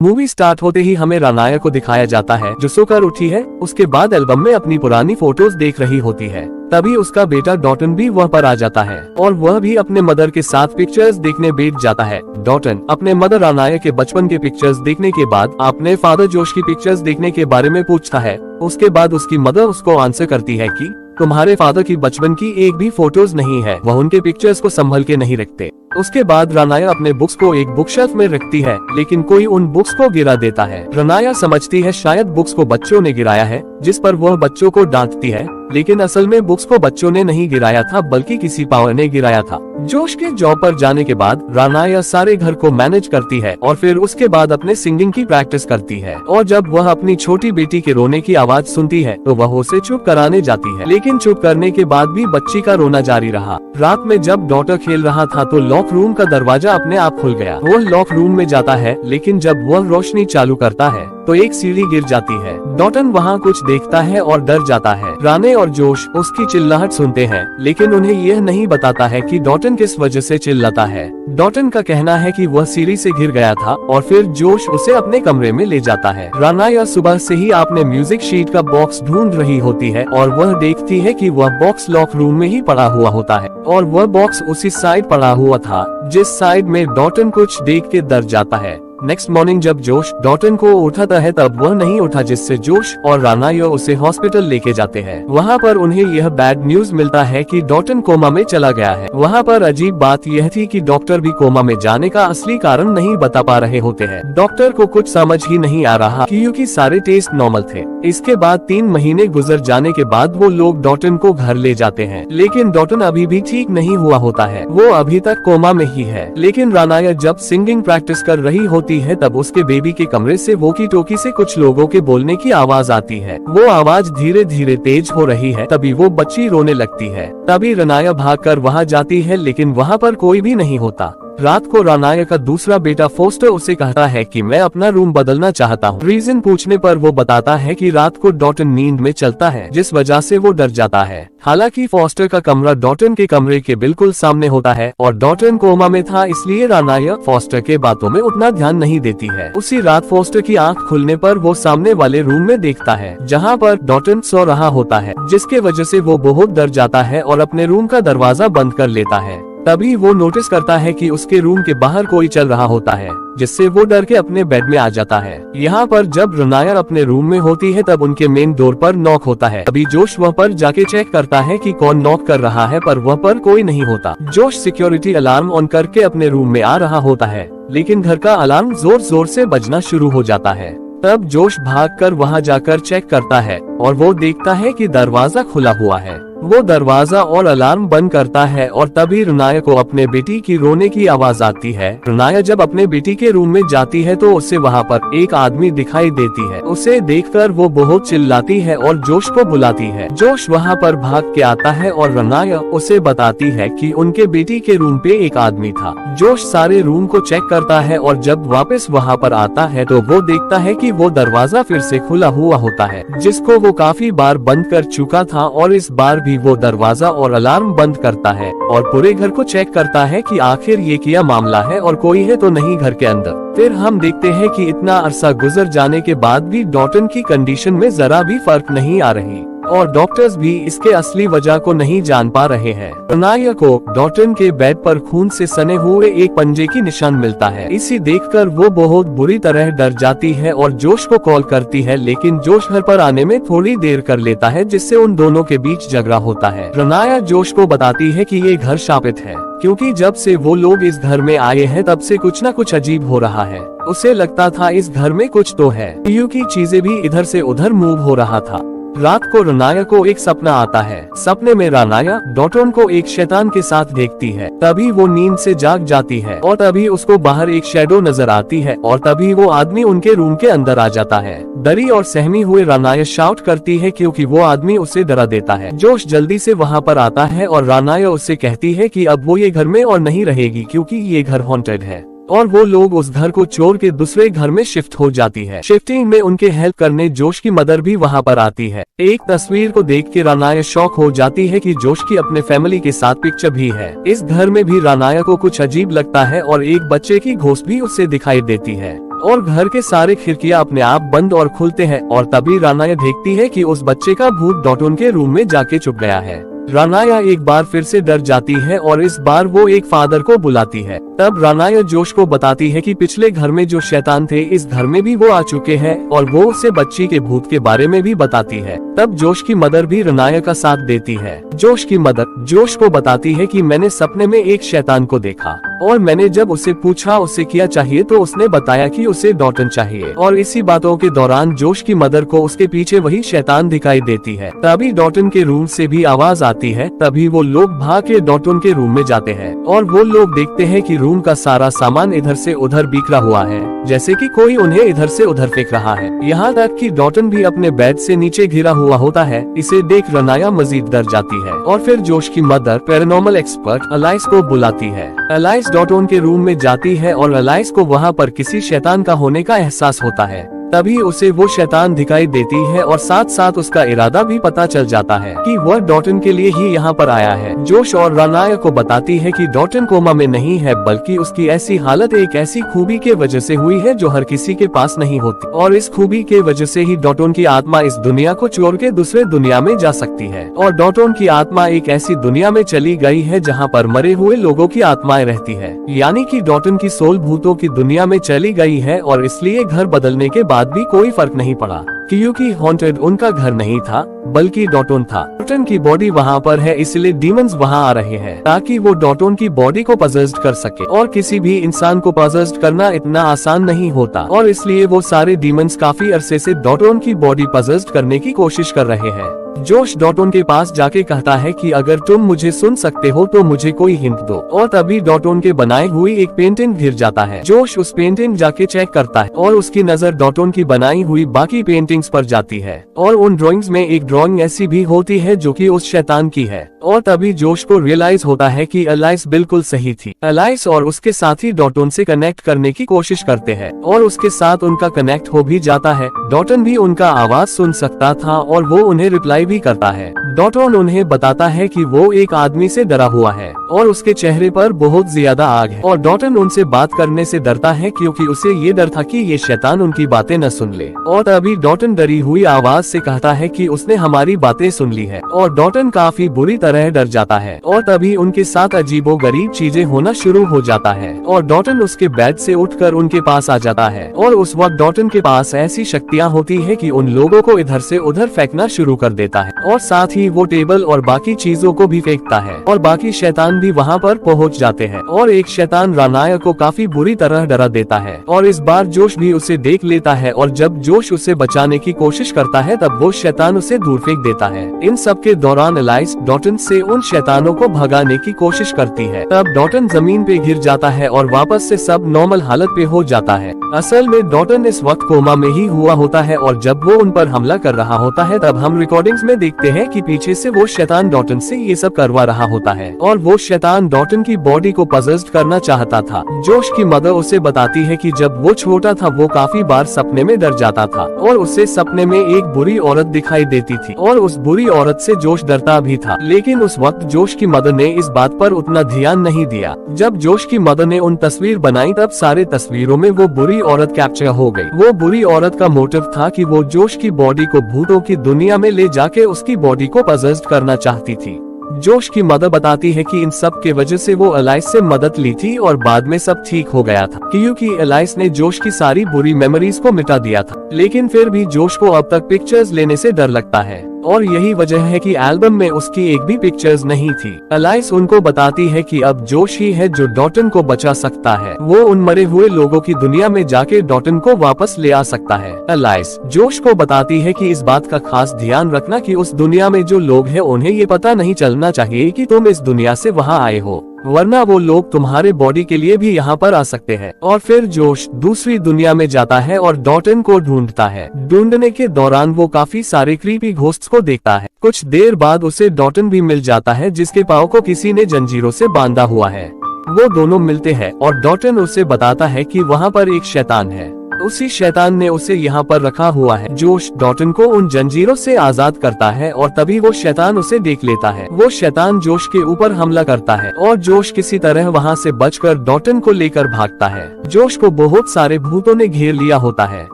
Movie start होते ही हमें रानाया को दिखाया जाता है जो सोकर उठी है। उसके बाद एल्बम में अपनी पुरानी फोटोज देख रही होती है। तभी उसका बेटा डॉटन भी वह पर आ जाता है और वह भी अपने मदर के साथ पिक्चर्स देखने बैठ जाता है। डॉटन अपने मदर रानाया के बचपन के पिक्चर्स देखने के बाद अपने फादर जोश की पिक्चर्स देखने के बारे में पूछता है। उसके बाद उसकी मदर उसको आंसर करती है कि तुम्हारे फादर की बचपन की एक भी फोटोज नहीं है, वह उनके पिक्चर्स को संभल के नहीं रखते। उसके बाद रानाया अपने बुक्स को एक बुक शेल्फ में रखती है, लेकिन कोई उन बुक्स को गिरा देता है। रानाया समझती है शायद बुक्स को बच्चों ने गिराया है, जिस पर वह बच्चों को डांटती है, लेकिन असल में बुक्स को बच्चों ने नहीं गिराया था बल्कि किसी पावर ने गिराया था। जोश के जॉब पर जाने के बाद रानाया सारे घर को मैनेज करती है और फिर उसके बाद अपने सिंगिंग की प्रैक्टिस करती है। और जब वह अपनी छोटी बेटी के रोने की आवाज सुनती है तो वह उसे चुप कराने जाती है, लेकिन चुप करने के बाद भी बच्ची का रोना जारी रहा। रात में जब डॉटर खेल रहा था तो लॉक रूम का दरवाजा अपने आप खुल गया। वह लॉक रूम में जाता है, लेकिन जब वह रोशनी चालू करता है तो एक सीढ़ी गिर जाती है। डॉटन वहाँ कुछ देखता है और डर जाता है। राने और जोश उसकी चिल्लाहट सुनते हैं, लेकिन उन्हें यह नहीं बताता है कि डॉटन किस वजह से चिल्लाता है। डॉटन का कहना है कि वह सीढ़ी से गिर गया था और फिर जोश उसे अपने कमरे में ले जाता है। रानाया सुबह से ही अपने म्यूजिक शीट का बॉक्स ढूंढ रही होती है और वह देखती है कि वह बॉक्स लॉक रूम में ही पड़ा हुआ होता है और वह बॉक्स उसी साइड पड़ा हुआ था जिस साइड में डॉटन कुछ देख के डर जाता है। नेक्स्ट मॉर्निंग जब जोश डॉटन को उठाता है तब वह नहीं उठा, जिससे जोश और रानाया उसे हॉस्पिटल लेके जाते हैं। वहाँ पर उन्हें यह बैड न्यूज मिलता है कि डॉटन कोमा में चला गया है। वहाँ पर अजीब बात यह थी कि डॉक्टर भी कोमा में जाने का असली कारण नहीं बता पा रहे होते हैं। डॉक्टर को कुछ समझ ही नहीं आ रहा क्योंकि सारे टेस्ट नॉर्मल थे। इसके बाद 3 महीने गुजर जाने के बाद वो लोग डॉटन को घर ले जाते हैं, लेकिन डॉटन अभी भी ठीक नहीं हुआ होता है। वो अभी तक कोमा में ही है। लेकिन रानाया जब सिंगिंग प्रैक्टिस कर रही होती है तब उसके बेबी के कमरे से वॉकी टॉकी से कुछ लोगों के बोलने की आवाज आती है। वो आवाज धीरे धीरे तेज हो रही है। तभी वो बच्ची रोने लगती है। तभी रानाया भागकर वहां जाती है, लेकिन वहां पर कोई भी नहीं होता। रात को रानाया का दूसरा बेटा फोस्टर उसे कहता है कि मैं अपना रूम बदलना चाहता हूँ। रीजन पूछने पर वो बताता है कि रात को डॉटन नींद में चलता है, जिस वजह से वो डर जाता है। हालांकि फोस्टर का कमरा डॉटन के कमरे के बिल्कुल सामने होता है और डॉटन कोमा में था, इसलिए रानाया फोस्टर के बातों में उतना ध्यान नहीं देती है। उसी रात फोस्टर की आंख खुलने पर वो सामने वाले रूम में देखता है जहाँ पर डॉटन सो रहा होता है, जिसके वजह से वो बहुत डर जाता है और अपने रूम का दरवाजा बंद कर लेता है। तभी वो नोटिस करता है कि उसके रूम के बाहर कोई चल रहा होता है, जिससे वो डर के अपने बेड में आ जाता है। यहाँ पर जब रानाया अपने रूम में होती है तब उनके मेन डोर पर नॉक होता है। तभी जोश वहाँ पर जाके चेक करता है कि कौन नॉक कर रहा है, पर वहाँ पर कोई नहीं होता। जोश सिक्योरिटी अलार्म ऑन करके अपने रूम में आ रहा होता है, लेकिन घर का अलार्म जोर जोर से बजना शुरू हो जाता है। तब जोश भागकर वहाँ जाकर चेक करता है और वो देखता है कि दरवाजा खुला हुआ है। वो दरवाजा और अलार्म बंद करता है और तभी रानाया को अपने बेटी की रोने की आवाज आती है। रानाया जब अपने बेटी के रूम में जाती है तो उसे वहाँ पर एक आदमी दिखाई देती है। उसे देखकर वो बहुत चिल्लाती है और जोश को बुलाती है। जोश वहाँ पर भाग के आता है और रानाया उसे बताती है कि उनके बेटी के रूम पे एक आदमी था। जोश सारे रूम को चेक करता है और जब वापस वहाँ पर आता है तो वो देखता है कि वो दरवाजा फिर से खुला हुआ होता है, जिसको वो काफी बार बंद कर चुका था। और इस बार भी वो दरवाजा और अलार्म बंद करता है और पूरे घर को चेक करता है कि आखिर ये क्या मामला है और कोई है तो नहीं घर के अंदर। फिर हम देखते हैं कि इतना अरसा गुजर जाने के बाद भी डॉटन की कंडीशन में जरा भी फर्क नहीं आ रही और डॉक्टर्स भी इसके असली वजह को नहीं जान पा रहे हैं। रानाया को डॉटन के बेड पर खून से सने हुए एक पंजे की निशान मिलता है। इसे देखकर वो बहुत बुरी तरह डर जाती है और जोश को कॉल करती है, लेकिन जोश घर पर आने में थोड़ी देर कर लेता है, जिससे उन दोनों के बीच झगड़ा होता है। रानाया जोश को बताती है कि ये घर शापित है, क्योंकि जब से वो लोग इस घर में आए हैं तब से कुछ न कुछ अजीब हो रहा है। उसे लगता था इस घर में कुछ तो है, क्योंकि चीजें भी इधर से उधर मूव हो रहा था। रात को रानाया को एक सपना आता है। सपने में रानाया डॉटन को एक शैतान के साथ देखती है। तभी वो नींद से जाग जाती है और तभी उसको बाहर एक शैडो नजर आती है और तभी वो आदमी उनके रूम के अंदर आ जाता है। डरी और सहमी हुए रानाया शाउट करती है क्योंकि वो आदमी उसे डरा देता है। जोश जल्दी से वहाँ पर आता है और रानाया उससे कहती है कि अब वो ये घर में और नहीं रहेगी क्योंकि ये घर हॉन्टेड है और वो लोग उस घर को छोड़ के दूसरे घर में शिफ्ट हो जाती है। शिफ्टिंग में उनके हेल्प करने जोश की मदर भी वहाँ पर आती है। एक तस्वीर को देख के रानाया शॉक हो जाती है कि जोश की अपने फैमिली के साथ पिक्चर भी है। इस घर में भी रानाया को कुछ अजीब लगता है और एक बच्चे की घोस्ट भी उससे दिखाई देती है और घर के सारे खिड़कियां अपने आप बंद और खुलते हैं और तभी रानाया देखती है कि उस बच्चे का भूत डॉटन के रूम में जाके छुप गया है। रानाया एक बार फिर से डर जाती है और इस बार वो एक फादर को बुलाती है। तब रानाया जोश को बताती है कि पिछले घर में जो शैतान थे इस घर में भी वो आ चुके हैं और वो उसे बच्ची के भूत के बारे में भी बताती है। तब जोश की मदर भी रानाया का साथ देती है। जोश की मदर जोश को बताती है कि मैंने सपने में एक शैतान को देखा और मैंने जब उसे पूछा उसे क्या चाहिए तो उसने बताया कि उसे डॉटन चाहिए। और इसी बातों के दौरान जोश की मदर को उसके पीछे वही शैतान दिखाई देती है। तभी डॉटन के रूम से भी आवाज आती है। तभी वो लोग भाग के डॉटन के रूम में जाते हैं और वो लोग देखते हैं कि रूम का सारा सामान इधर से उधर बिखरा हुआ है, जैसे कि कोई उन्हें इधर से उधर फेंक रहा है। यहाँ तक कि डॉटन भी अपने बेड से नीचे गिरा हुआ होता है। इसे देख रानाया मजीद डर जाती है और फिर जोश की मदर पैरानॉर्मल एक्सपर्ट एलाइस को बुलाती है। एलाइस डॉटन के रूम में जाती है और एलाइस को वहाँ पर किसी शैतान का होने का एहसास होता है। तभी उसे वो शैतान दिखाई देती है और साथ साथ उसका इरादा भी पता चल जाता है कि वह डॉटन के लिए ही यहाँ पर आया है। जोश और रानाया को बताती है कि डॉटन कोमा में नहीं है, बल्कि उसकी ऐसी हालत एक ऐसी खूबी के वजह से हुई है जो हर किसी के पास नहीं होती और इस खूबी के वजह से ही डॉटन की आत्मा इस दुनिया को छोड़ के दूसरे दुनिया में जा सकती है। और डॉटन की आत्मा एक ऐसी दुनिया में चली गई है जहाँ पर मरे हुए लोगों की आत्माएं रहती है, यानी कि डॉटन की सोल भूतों की दुनिया में चली गई है और इसलिए घर बदलने के बाद भी कोई फर्क नहीं पड़ा, क्योंकि हॉन्टेड उनका घर नहीं था बल्कि डॉटन था। डॉटन की बॉडी वहाँ पर है, इसलिए डीमंस वहाँ आ रहे हैं ताकि वो डॉटन की बॉडी को पजेस्ड कर सके। और किसी भी इंसान को पजेस्ड करना इतना आसान नहीं होता और इसलिए वो सारे डीमंस काफी अरसे से डॉटन की बॉडी पजेस्ड करने की कोशिश कर रहे हैं। जोश डॉटन के पास जाके कहता है कि अगर तुम मुझे सुन सकते हो तो मुझे कोई हिंट दो। और तभी डॉटन के बनाई हुई एक पेंटिंग गिर जाता है। जोश उस पेंटिंग जाके चेक करता है और उसकी नजर डॉटन की बनाई हुई बाकी पेंटिंग्स पर जाती है और उन ड्राइंग्स में एक ड्राइंग ऐसी भी होती है जो कि उस शैतान की है। और तभी जोश को रियलाइज होता है कि एलाइस बिल्कुल सही थी। एलाइस और उसके साथी डॉटन से कनेक्ट करने की कोशिश करते हैं और उसके साथ उनका कनेक्ट हो भी जाता है। डॉटन भी उनका आवाज सुन सकता था और वो उन्हें रिप्लाई भी करता है। डॉटन उन्हें बताता है कि वो एक आदमी से डरा हुआ है और उसके चेहरे पर बहुत ज्यादा आग है और डॉटन उनसे बात करने से डरता है क्योंकि उसे ये डर था कि ये शैतान उनकी बातें न सुन ले। और तभी डॉटन डरी हुई आवाज से कहता है कि उसने हमारी बातें सुन ली है और डॉटन काफी बुरी तरह डर जाता है। और तभी उनके साथ अजीबो गरीब चीजें होना शुरू हो जाता है और डॉटन उसके बेड से उठकर उनके पास आ जाता है और उस वक्त डॉटन के पास ऐसी शक्तियाँ होती है कि उन लोगों को इधर से उधर फेंकना शुरू कर देता है और साथ ही वो टेबल और बाकी चीजों को भी फेंकता है और बाकी शैतान भी वहाँ पर पहुँच जाते हैं और एक शैतान रानाया को काफी बुरी तरह डरा देता है। और इस बार जोश भी उसे देख लेता है और जब जोश उसे बचाने की कोशिश करता है तब वो शैतान उसे दूर फेंक देता है। इन सब के दौरान एलाइस डॉटन से उन शैतानों को भगाने की कोशिश करती है। तब डॉटन जमीन पे गिर जाता है और वापस से सब नॉर्मल हालत पे हो जाता है। असल में डॉटन इस वक्त कोमा में ही हुआ होता है और जब वो उन पर हमला कर रहा होता है तब हम रिकॉर्डिंग्स में देखते हैं कि पीछे से वो शैतान डॉटन से ये सब करवा रहा होता है और वो शैतान डॉटन की बॉडी को पजेस्ड करना चाहता था। जोश की मदर उसे बताती है कि जब वो छोटा था वो काफी बार सपने में डर जाता था और उसे सपने में एक बुरी औरत दिखाई देती थी और उस बुरी औरत से जोश डरता भी था। लेकिन उस वक्त जोश की मदर ने इस बात पर उतना ध्यान नहीं दिया। जब जोश की मदर ने उन तस्वीर बनाई तब सारे तस्वीरों में वो बुरी औरत कैप्चर हो गई। वो बुरी औरत का मोटिव था कि वो जोश की बॉडी को भूतों की दुनिया में ले जाके उसकी बॉडी को पजेस्ड करना चाहती थी। जोश की मदर बताती है कि इन सब के वजह से वो एलाइस से मदद ली थी और बाद में सब ठीक हो गया था क्योंकि एलाइस ने जोश की सारी बुरी मेमोरीज को मिटा दिया था। लेकिन फिर भी जोश को अब तक पिक्चर्स लेने से डर लगता है और यही वजह है कि एल्बम में उसकी एक भी पिक्चर्स नहीं थी। एलाइस उनको बताती है कि अब जोश ही है जो डॉटन को बचा सकता है। वो उन मरे हुए लोगों की दुनिया में जाके डॉटन को वापस ले आ सकता है। एलाइस जोश को बताती है कि इस बात का खास ध्यान रखना कि उस दुनिया में जो लोग हैं उन्हें ये पता नहीं चलना चाहिए कि तुम इस दुनिया से वहाँ आए हो, वरना वो लोग तुम्हारे बॉडी के लिए भी यहाँ पर आ सकते हैं। और फिर जोश दूसरी दुनिया में जाता है और डॉटन को ढूंढता है। ढूंढने के दौरान वो काफी सारे क्रीपी घोस्ट्स को देखता है। कुछ देर बाद उसे डॉटन भी मिल जाता है जिसके पाँव को किसी ने जंजीरों से बांधा हुआ है। वो दोनों मिलते हैं और डॉटन उसे बताता है कि वहाँ पर एक शैतान है उसी शैतान ने उसे यहाँ पर रखा हुआ है। जोश डॉटन को उन जंजीरों से आजाद करता है और तभी वो शैतान उसे देख लेता है। वो शैतान जोश के ऊपर हमला करता है और जोश किसी तरह वहाँ से बचकर डॉटन को लेकर भागता है। जोश को बहुत सारे भूतों ने घेर लिया होता है।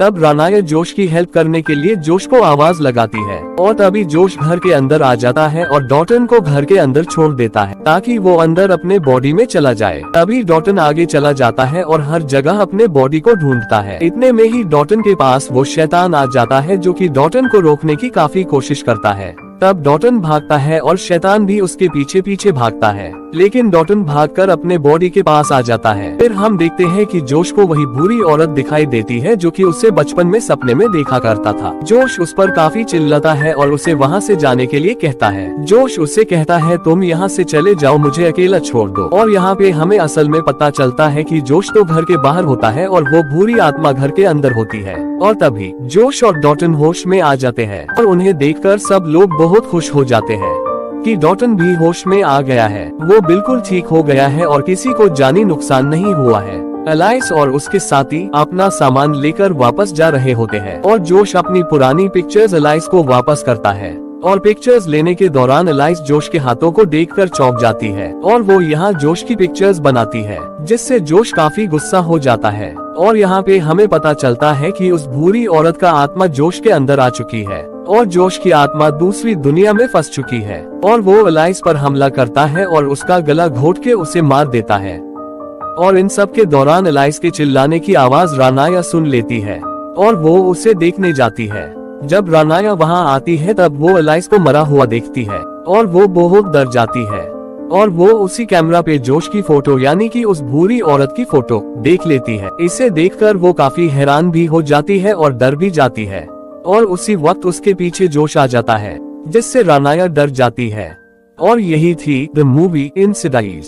तब रानाया जोश की हेल्प करने के लिए जोश को आवाज लगाती है और तभी जोश घर के अंदर आ जाता है और डॉटन को घर के अंदर छोड़ देता है ताकि वो अंदर अपने बॉडी में चला जाए। तभी डॉटन आगे चला जाता है और हर जगह अपने बॉडी को ढूंढता है। इतने में ही डॉटन के पास वो शैतान आ जाता है जो कि डॉटन को रोकने की काफी कोशिश करता है। तब डॉटन भागता है और शैतान भी उसके पीछे पीछे भागता है, लेकिन डॉटन भागकर अपने बॉडी के पास आ जाता है। फिर हम देखते हैं कि जोश को वही बुरी औरत दिखाई देती है जो कि उसे बचपन में सपने में देखा करता था। जोश उस पर काफी चिल्लाता है और उसे वहाँ से जाने के लिए कहता है। जोश उससे कहता है तुम यहाँ से चले जाओ, मुझे अकेला छोड़ दो। और यहाँ पे हमें असल में पता चलता है कि जोश तो घर के बाहर होता है और वो बुरी आत्मा घर के अंदर होती है। और तभी जोश और डॉटन होश में आ जाते हैं और उन्हें देखकर सब लोग बहुत खुश हो जाते हैं कि डॉटन भी होश में आ गया है। वो बिल्कुल ठीक हो गया है और किसी को जानी नुकसान नहीं हुआ है। एलाइस और उसके साथी अपना सामान लेकर वापस जा रहे होते हैं और जोश अपनी पुरानी पिक्चर्स एलाइस को वापस करता है और पिक्चर्स लेने के दौरान एलाइस जोश के हाथों को देखकर चौंक जाती है और वो यहाँ जोश की पिक्चर्स बनाती है, जिससे जोश काफी गुस्सा हो जाता है। और यहाँ पे हमें पता चलता है कि उस बुरी औरत का आत्मा जोश के अंदर आ चुकी है और जोश की आत्मा दूसरी दुनिया में फंस चुकी है और वो एलाइस पर हमला करता है और उसका गला घोट के उसे मार देता है। और इन सब के दौरान एलाइस के चिल्लाने की आवाज रानाया सुन लेती है और वो उसे देखने जाती है। जब रानाया वहाँ आती है तब वो एलाइस को मरा हुआ देखती है और वो बहुत डर जाती है और वो उसी कैमरा पे जोश की फोटो यानी कि उस बुरी औरत की फोटो देख लेती है। इसे देखकर वो काफी हैरान भी हो जाती है और डर भी जाती है और उसी वक्त उसके पीछे जोश आ जाता है, जिससे रानाया डर जाती है। और यही थी द मूवी इनसाइड आइज।